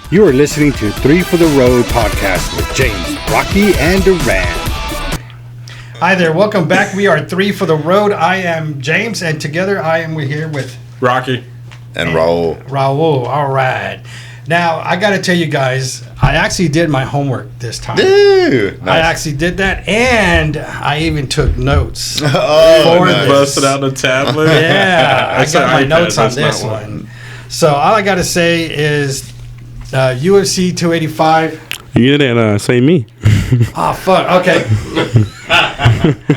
You are listening to Three for the Road podcast with James, Rocky, and Duran. Hi there, welcome back. We are Three for the Road. I am James, and together we're here with Rocky and Raul. Raul, all right. Now, I got to tell you guys, I actually did my homework this time. Dude, nice. I actually did that, and I even took notes for nice. this. busted out a tablet. Yeah, I That's got an my iPad, notes on that's this not one. So all I got to say is UFC 285. You didn't say me. Oh, fuck. Okay.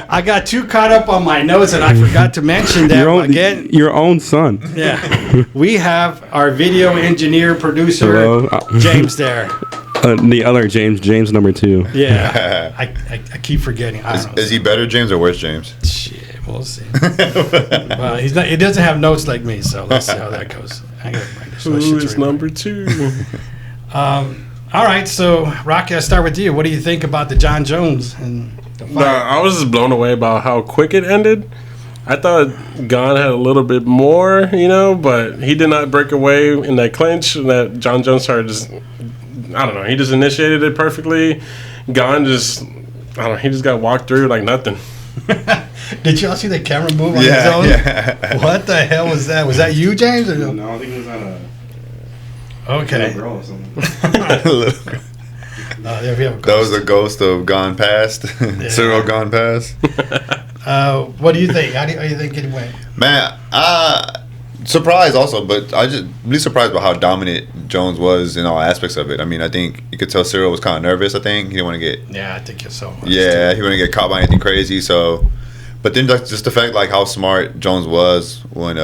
I got too caught up on my notes, and I forgot to mention that again. Your own son. Yeah. We have our video engineer, producer, Hello. James there. The other James number 2. Yeah. I keep forgetting. I don't know. Is he better James or worse James? Shit, we'll see. Well, he doesn't have notes like me, so let's see how that goes. I gotta bring this. Who is number 2? All right, so Rocky, I'll start with you. What do you think about the John Jones and the fight? I was just blown away about how quick it ended. I thought Gon had a little bit more, but he did not break away in that clinch. That John Jones started he just initiated it perfectly. Gon he just got walked through like nothing. Did y'all see the camera move on his own? Yeah. What the hell was that? Was that you, James? Or no? No, I think it was on a Okay. girl or something. There we have a That was ghost. the ghost of Gone Past. Cyril Gone Past. What do you think? How do you think it went? Man, surprised also, but I just really surprised by how dominant Jones was in all aspects of it. I mean, I think you could tell Cyril was kind of nervous. I think he didn't want to get. Yeah, I think you're so. Yeah, he wouldn't get caught by anything crazy. So, but then just the fact like how smart Jones was when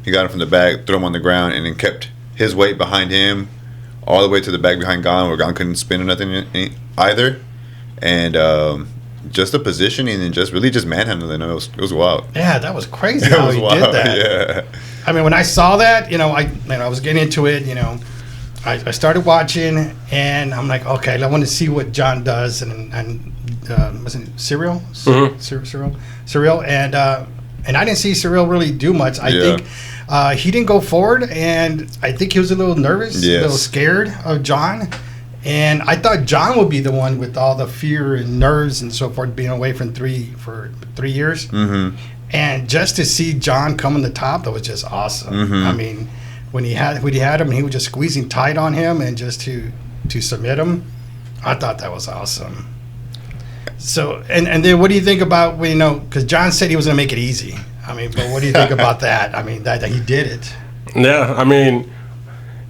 he got him from the back, threw him on the ground, and then kept his weight behind him all the way to the back behind Gon, where Gon couldn't spin or nothing either, and just the positioning and just manhandling him. It was wild. Yeah, that was crazy It how was he wild. did that. Yeah. I mean, when I saw that, I was getting into it. I started watching, and I'm like, okay, I want to see what John does, and was it Cyril? Mhm. Cyril, and I didn't see Cyril really do much. I think he didn't go forward, and I think he was a little nervous, a little scared of John. And I thought John would be the one with all the fear and nerves and so forth, being away for 3 years. Mm-hmm. And just to see John come on the top, that was just awesome. Mm-hmm. I mean, when he had him, he was just squeezing tight on him, and just to submit him, I thought that was awesome. So, and then what do you think about because John said he was going to make it easy. I mean, but what do you think about that? I mean, that he did it. Yeah, I mean,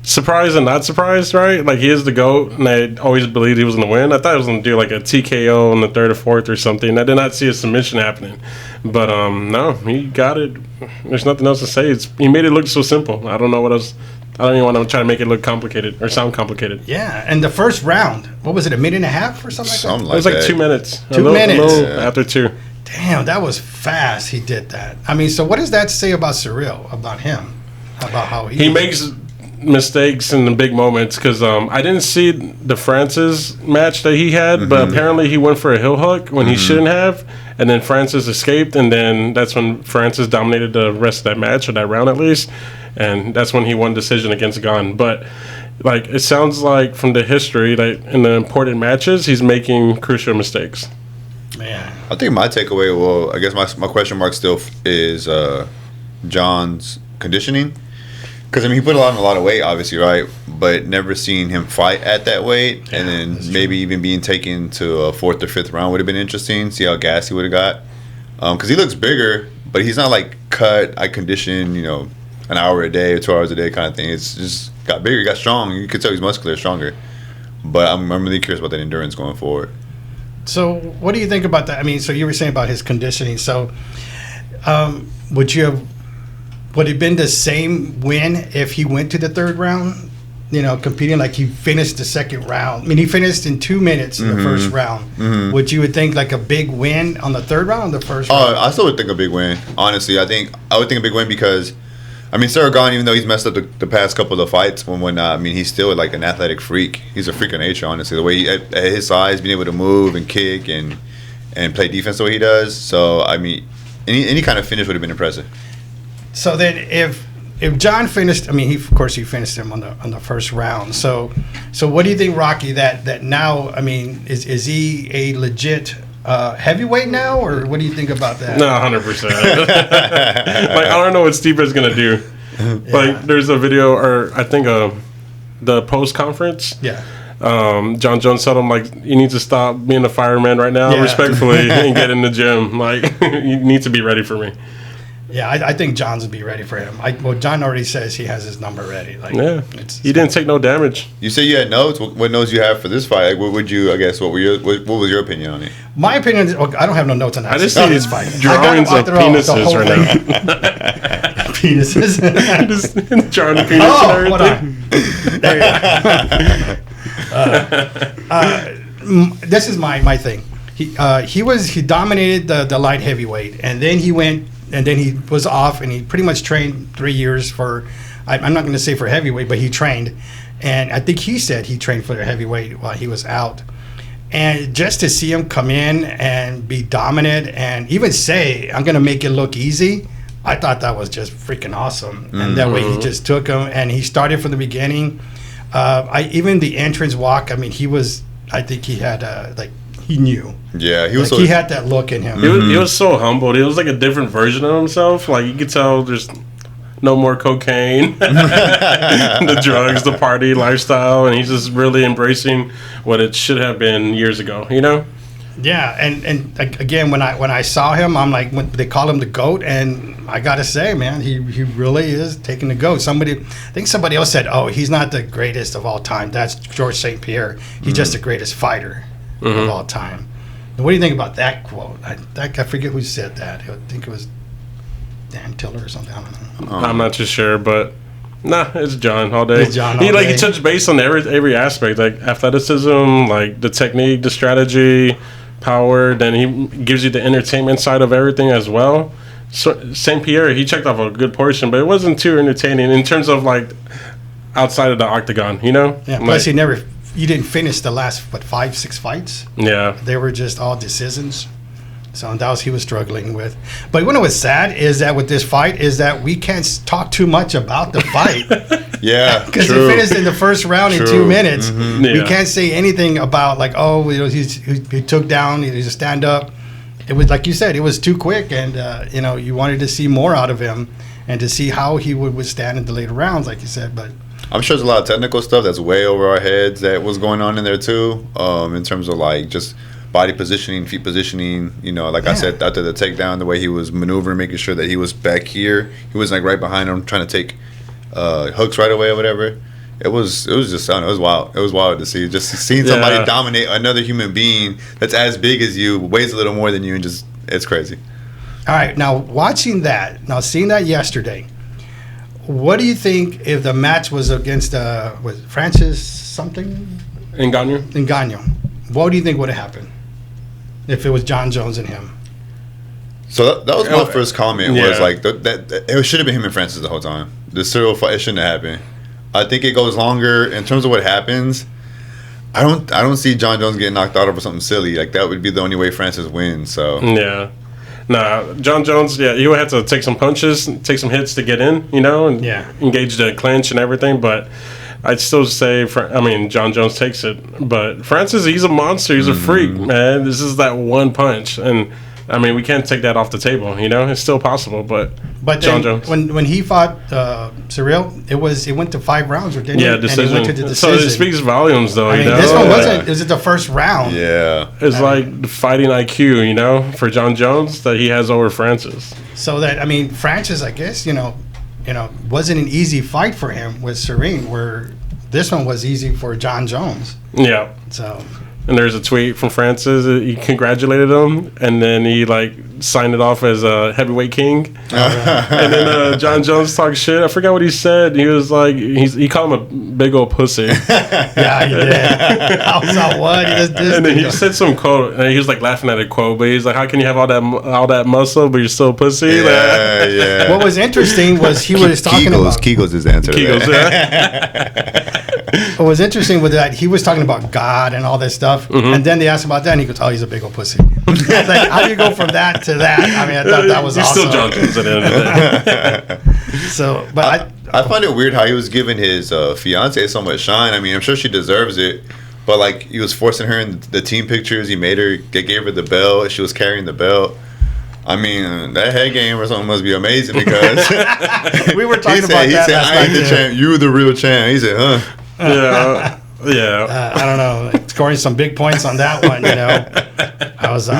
surprised and not surprised, right? Like, he is the GOAT, and I always believed he was going to win. I thought he was going to do like a TKO in the 3rd or 4th or something. I did not see a submission happening. But no, he got it. There's nothing else to say. He made it look so simple. I don't know what else. I don't even want to try to make it look complicated or sound complicated. Yeah, and the first round, what was it, a minute and a half or something like that? It was like 2 minutes. 2 minutes. A little after 2. Damn, that was fast. He did that. I mean, so what does that say about Cyril, about him, about how He makes mistakes in the big moments, because I didn't see the Francis match that he had, but apparently he went for a heel hook when he shouldn't have, and then Francis escaped, and then that's when Francis dominated the rest of that match, or that round at least, and that's when he won decision against Gon. But like, it sounds like from the history that in the important matches he's making crucial mistakes. Man, I think my takeaway, I guess my question mark still is John's conditioning. Because, I mean, he put on a lot of weight, obviously, right? But never seen him fight at that weight. Yeah, and then maybe even being taken to a 4th or 5th round would have been interesting. See how gassed he would have got. Because he looks bigger, but he's not like cut, I condition, an hour a day or 2 hours a day kind of thing. It's just got bigger, he got strong. You could tell he's muscular, stronger. But I'm really curious about that endurance going forward. so what do you think about that? I mean, so you were saying about his conditioning. So would it have been the same win if he went to the 3rd round? Competing like he finished the 2nd round. I mean, he finished in 2 minutes in the 1st round. Mm-hmm. Would you think like a big win on the 3rd round or the 1st round? I still would think a big win, honestly. I would think a big win because, I mean, Cyril Gane, even though he's messed up the past couple of fights and whatnot, I mean, he's still like an athletic freak. He's a freak of nature, honestly. The way at his size, being able to move and kick and play defense the way he does. So, I mean, any kind of finish would have been impressive. So then if if John finished, I mean, he of course he finished him on the first round. So what do you think, Rocky? That now, I mean, is he a legit heavyweight now, or what do you think about that? No, 100%. Like, I don't know what Stipe's gonna do. Like, there's a video, or I think the post conference. Yeah. John Jones told him, like, you need to stop being a fireman right now, respectfully, and get in the gym. Like, you need to be ready for me. Yeah, I think John's would be ready for him. Well, John already says he has his number ready. Like, Yeah, he didn't take no damage. You say you had notes. What notes you have for this fight? Like, what would you? I guess what was your opinion on it? My opinion is, I don't have no notes on that. I just see this fight. drawings of penises right now. Penises. Just drawing the penis and Oh, everything. hold on. There you go. This is my thing. He dominated the light heavyweight, and then he went, and then he was off, and he pretty much trained 3 years for. I'm not going to say for heavyweight, but he trained, and I think he said he trained for the heavyweight while he was out. And just to see him come in and be dominant, and even say, "I'm going to make it look easy," I thought that was just freaking awesome. And that way he just took him, and he started from the beginning. Even the entrance walk, I mean, I think he had, he knew. Yeah, he was. He had that look in him. He was so humbled. He was like a different version of himself. Like, you could tell there's no more cocaine, the drugs, the party lifestyle, and he's just really embracing what it should have been years ago, you know? Yeah, and again, when I saw him, I'm like, when they call him the GOAT, and I gotta say, man, he really is taking the GOAT. I think somebody else said, "Oh, he's not the greatest of all time. That's George St. Pierre. He's just the greatest fighter of all time." What do you think about that quote? I forget who said that. I think it was Dan Tiller or something. I don't know. I'm not too sure, but nah, it's John all day. It's John all day. He touched base on every aspect, like athleticism, like the technique, the strategy, power. Then he gives you the entertainment side of everything as well. So, St. Pierre, he checked off a good portion, but it wasn't too entertaining in terms of like outside of the octagon, you know? Yeah. Plus, he didn't finish the last 5-6 fights. Yeah. They were just all decisions. So that was he was struggling with. But what was sad is that with this fight is that we can't talk too much about the fight. Yeah, Because he true. finished in the first round in True. 2 minutes. We Yeah. can't say anything about like, oh, you know, he took down, he's a stand up. It was like you said, it was too quick, and you know, you wanted to see more out of him and to see how he would withstand in the later rounds, like you said. But I'm sure there's a lot of technical stuff that's way over our heads that was going on in there too, in terms of like just body positioning, feet positioning. You know, like I said, after the takedown, the way he was maneuvering, making sure that he was back here, he was like right behind him, trying to take hooks right away or whatever. It was just, I don't know, it was wild. It was wild to see, just seeing somebody dominate another human being that's as big as you, weighs a little more than you, and just, it's crazy. all right, now seeing that yesterday, what do you think if the match was against was Francis something Ngannou? What do you think would have happened if it was John Jones and him? So that was my first comment. Yeah. Was like that it should have been him and Francis the whole time. The Cyril fight, it shouldn't have happened. I think it goes longer in terms of what happens. I don't see John Jones getting knocked out over something silly. Like, that would be the only way Francis wins. So Yeah. Nah, John Jones, he would have to take some punches, take some hits to get in, you know, and engage the clinch and everything. But I'd still say, John Jones takes it. But Francis, he's a monster. He's a freak, man. This is that one punch. And, we can't take that off the table, you know? It's still possible, but John Jones. When he fought Cyril, it went to 5 rounds, or didn't it? Decision. And it went to the decision. So it speaks volumes, though, you know? This one wasn't. Was it the first round? yeah, It's like the fighting IQ, you know, for John Jones that he has over Francis. So that, Francis, I guess, wasn't an easy fight for him with Serene, where this one was easy for John Jones. Yeah. So. And there's a tweet from Francis. He congratulated him, and then he signed it off as a heavyweight king. And then John Jones talked shit. I forgot what he said. He was like, he called him a big old pussy. Yeah, he did. I was like, what? And then he said some quote, and he was laughing at a quote, but he's like, how can you have all that muscle, but you're still a pussy? yeah. What was interesting was he was talking about Kegels is the answer. Kegels, to that. What was interesting with that, he was talking about God and all this stuff, and then they asked him about that, and he goes, "Oh, he's a big old pussy." Like, how do you go from that to that? I thought that was He's awesome. still John Jones at the end of the day. So, but I find it weird how he was giving his fiance so much shine. I mean, I'm sure she deserves it, but like he was forcing her in the team pictures. He made her, they gave her the belt. She was carrying the belt. I mean, that head game or something must be amazing because we were talking about that. He said, "I ain't the champ. You the real champ." He said, "Huh." Yeah. I don't know, scoring some big points on that one. You know, I was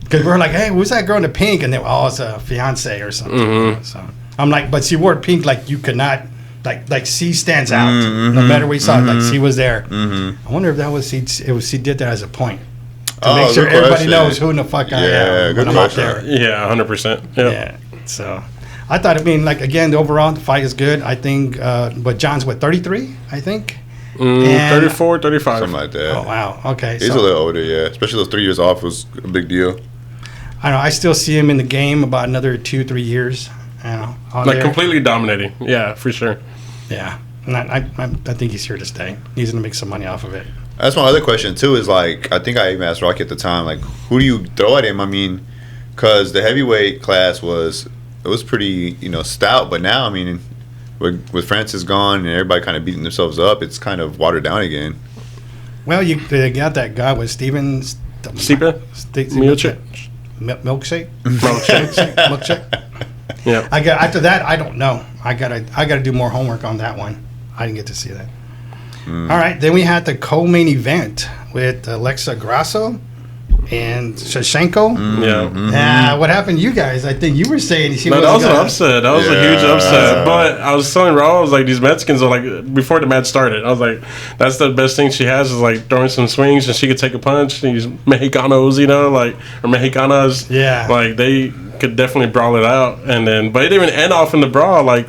because we were like, "Hey, who's that girl in the pink?" And they were, "Oh, it's a fiance or something." Mm-hmm. So I'm like, but she wore pink like you could not. Like C stands out no matter where you saw it. Like C was there. I wonder if that was she did that as a point to make sure everybody knows who in the fuck I am when I'm out there. Yeah, 100%. Yeah. So I thought, I mean, like again, the overall the fight is good. I think, but John's what 33, I think. 34, 35. Something like that. Oh wow. Okay. He's a little older, yeah. Especially those 3 years off was a big deal. I don't know. I still see him in the game about another 2-3 years. You know, like completely dominating. Yeah, for sure. Yeah. And I think he's here to stay. He's going to make some money off of it. That's my other question too. Is like I think I even asked Rocky at the time, like who do you throw at him? I mean, because the heavyweight class was pretty stout, but now I mean, with Francis gone and everybody kind of beating themselves up, it's kind of watered down again. Well, they got that guy with Steven Stipe? Milkshake. Yeah. After that, I don't know. I gotta do more homework on that one. I didn't get to see that. All right, then we had the co-main event with Alexa Grasso and Shevchenko. Yeah. What happened to you guys? I think you were saying that was an upset. That was a huge upset. But I was telling Raul, I was like, these Mexicans are like, before the match started, I was like, that's the best thing she has is like throwing some swings and she could take a punch. These Mexicanos, or Mexicanas, like they could definitely brawl it out. And then, but it didn't even end off in the brawl. Like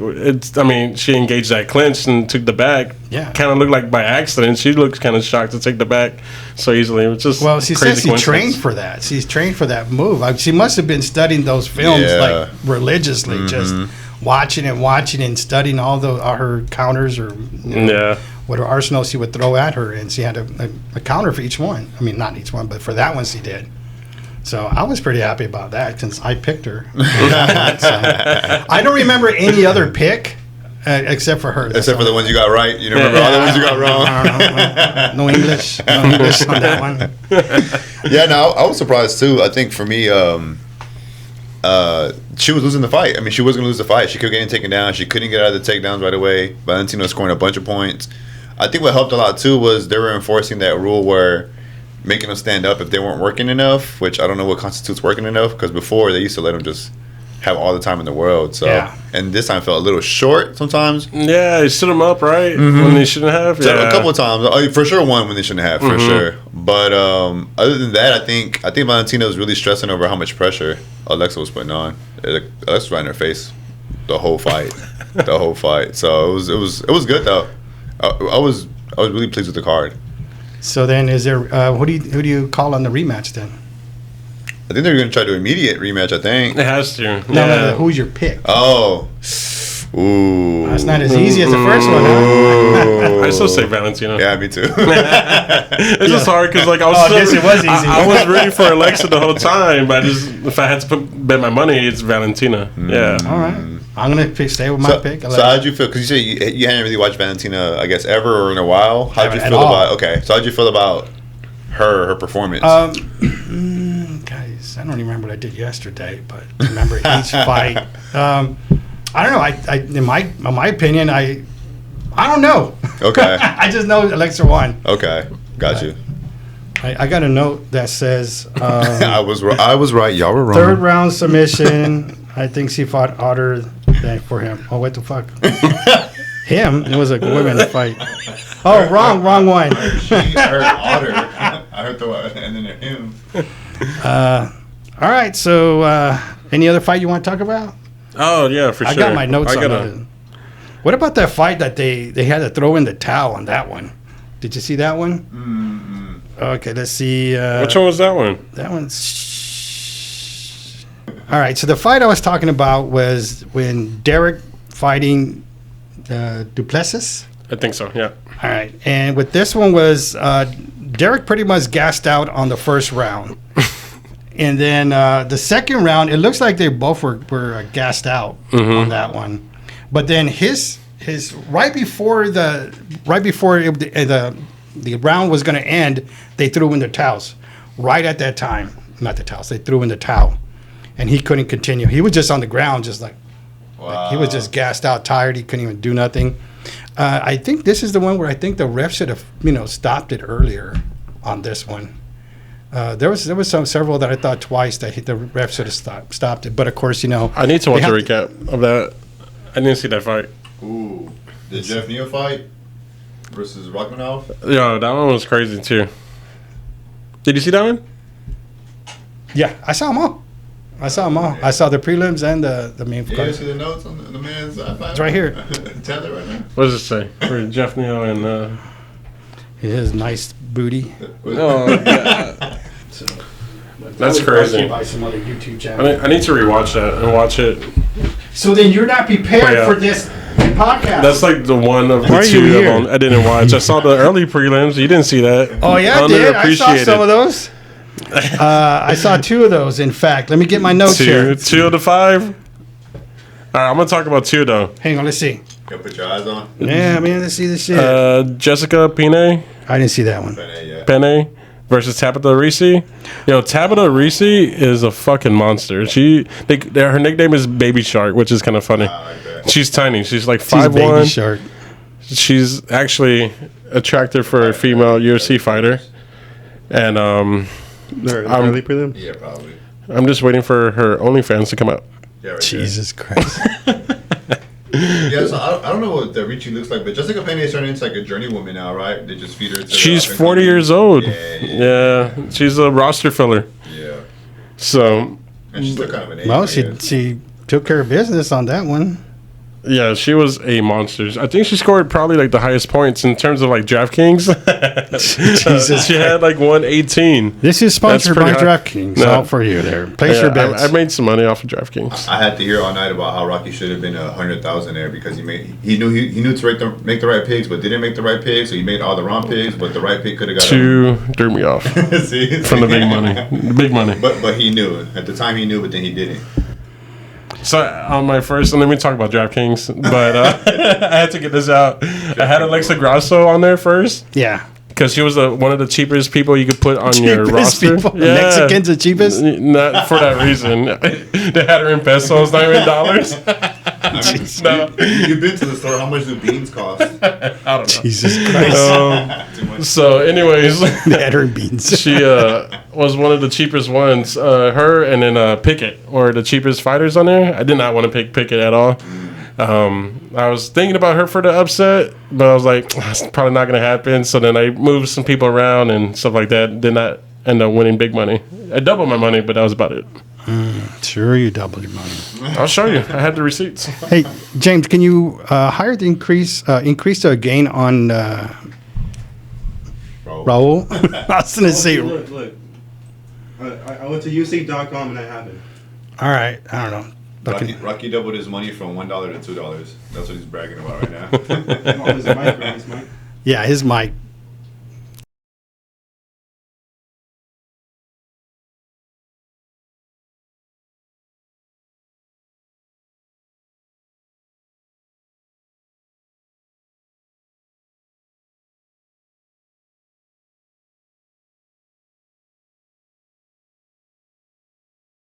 she engaged that clinch and took the back. Yeah, kind of looked like by accident. She looks kind of shocked to take the back so easily. It was just she says she trained for that. She's trained for that move. She must have been studying those films like religiously, just watching and studying all her counters or what her arsenal she would throw at her, and she had a counter for each one. I mean, not each one, but for that one she did. So I was pretty happy about that since I picked her. So, I don't remember any other pick except for her. Except for the ones you got right. You don't remember all the ones you got wrong? I don't know. No English on that one. Yeah, no, I was surprised too. I think for me, she was losing the fight. I mean, she was going to lose the fight. She kept getting taken down. She couldn't get out of the takedowns right away. Valentino scoring a bunch of points. I think what helped a lot too was they were enforcing that rule where making them stand up if they weren't working enough, which I don't know what constitutes working enough, because before they used to let them just have all the time in the world. So and this time felt a little short sometimes. Yeah, they stood them up right when they shouldn't have. So a couple of times, for sure, one when they shouldn't have, for sure. But other than that, I think Valentino was really stressing over how much pressure Alexa was putting on. Alexa was right in her face the whole fight, So it was good though. I was really pleased with the card. So then, is there who do you call on the rematch then? I think they're going to try to do an immediate rematch. I think it has to. No, who's your pick? Oh, ooh, that's not as easy as the first one. Huh? I still say Valentino. Yeah, me too. It's just hard because I was. I guess it was easy. I was rooting for Alexa the whole time, but if I had to bet my money, it's Valentina. Yeah. All right. I'm gonna stay with my pick. So how'd you feel? Because you said you hadn't really watched Valentina, I guess, ever or in a while. How'd you feel about? Okay, so how'd you feel about her performance? Guys, I don't remember what I did yesterday, but I remember each fight. I don't know. I in my opinion, I don't know. Okay. I just know Alexa won. Okay, got you. I got a note that says I was right. Y'all were wrong. Third round submission. I think she fought harder than for him. Oh, what the fuck? Him? It was a women fight. Oh, wrong one. She heard otter. I heard the one, and then him. All right. So, any other fight you want to talk about? Oh yeah, for sure. I got my notes on it. What about that fight that they had to throw in the towel on that one? Did you see that one? Mm-hmm. Okay, let's see. Which one was that one? That one's. All right, so the fight I was talking about was when Derek fighting Duplessis. I think so, yeah. All right, and with this one was Derek pretty much gassed out on the first round. And then the second round, it looks like they both were gassed out on that one. But then his right before the round was going to end, they threw in the towels. Right at that time, not the towels. They threw in the towel, and he couldn't continue. He was just on the ground, just like he was just gassed out, tired. He couldn't even do nothing. I think this is the one where I think the ref should have stopped it earlier on this one. There was several that I thought twice that the ref should have stopped it, but of course I need to watch a recap of that. I didn't see that fight. Ooh, the Jeff Neal fight versus Rachmanov. Yo, that one was crazy too. Did you see that one? Yeah, I saw them all. I saw the prelims and the main You card. see the notes on the man's iPad? It's right here. Tell it right now. What does it say for Jeff Neal and? His nice booty. Oh, yeah. That's crazy. By some other YouTube I need to rewatch that and watch it. So then you're not prepared Yeah. for this podcast. That's like the one of Why the are you two here? of them I didn't watch. I saw the early prelims. You didn't see that. Oh yeah, I did. I saw Underappreciated. some of those. I saw 2 of those. In fact, let me get my notes here. Two of the 5. All right, I'm gonna talk about 2 though. Hang on, let's see. Gotta put your eyes on. Yeah, man, let's see this shit. Jessica Penne I didn't see that one. Penne versus Tabitha Reese. Yo, Tabitha Reese is a fucking monster. Her nickname is Baby Shark, which is kind of funny. I like that. She's tiny. She's like She's a baby 5'1". shark. She's actually attractive for a female UFC fighter. And They're early prelim. Yeah, probably. I'm just waiting for her OnlyFans to come out. Yeah, right Jesus Christ. there. Yeah, so I don't know what the Richie looks like, but Jessica Penne is turning into like a journeywoman now, right? They just feed her. To She's the 40 years old. Yeah. She's a roster filler. Yeah. So, And she's still kind of an age. Well, I guess. she took care of business on that one. yeah, she was a monster. I think she scored probably like the highest points in terms of like DraftKings. Jesus She had like 118. This is sponsored by pretty high. DraftKings. No. All for you there. Place Yeah, your bets. I made some money off of DraftKings. I had to hear all night about how Rocky should have been 100,000 there because he knew to make the right picks, but didn't make the right picks, so he made all the wrong picks, but the right pick could have got him. 2 threw me off See? from the big money. The big money. But he knew at the time he knew, but then he didn't. So on my first, and let me talk about DraftKings, but I had to get this out. I had Alexa Grasso on there first yeah. because she was one of the cheapest people you could put on your Cheapest roster. people. Mexicans are cheapest? Not for that reason. They had her in pesos, not even dollars. I mean, No. you've been to the store. How much do beans cost? I don't know. Jesus Christ. Too much. So, anyways, That or beans. she was one of the cheapest ones. Her and then Pickett were the cheapest fighters on there. I did not want to pick Pickett at all. I was thinking about her for the upset, but I was like, it's probably not going to happen. So then I moved some people around and stuff like that. Did not end up winning big money. I doubled my money, but that was about it. Sure, you doubled your money. I'll show you. I had the receipts. Hey, James, can you hire the increase the gain on Raul? I was going to say, all Look. I went to UC.com and I have it. right, I don't know. Rocky doubled his money from $1 to $2. That's what he's bragging about right now. Oh, his mic, right? His mic. Yeah, his mic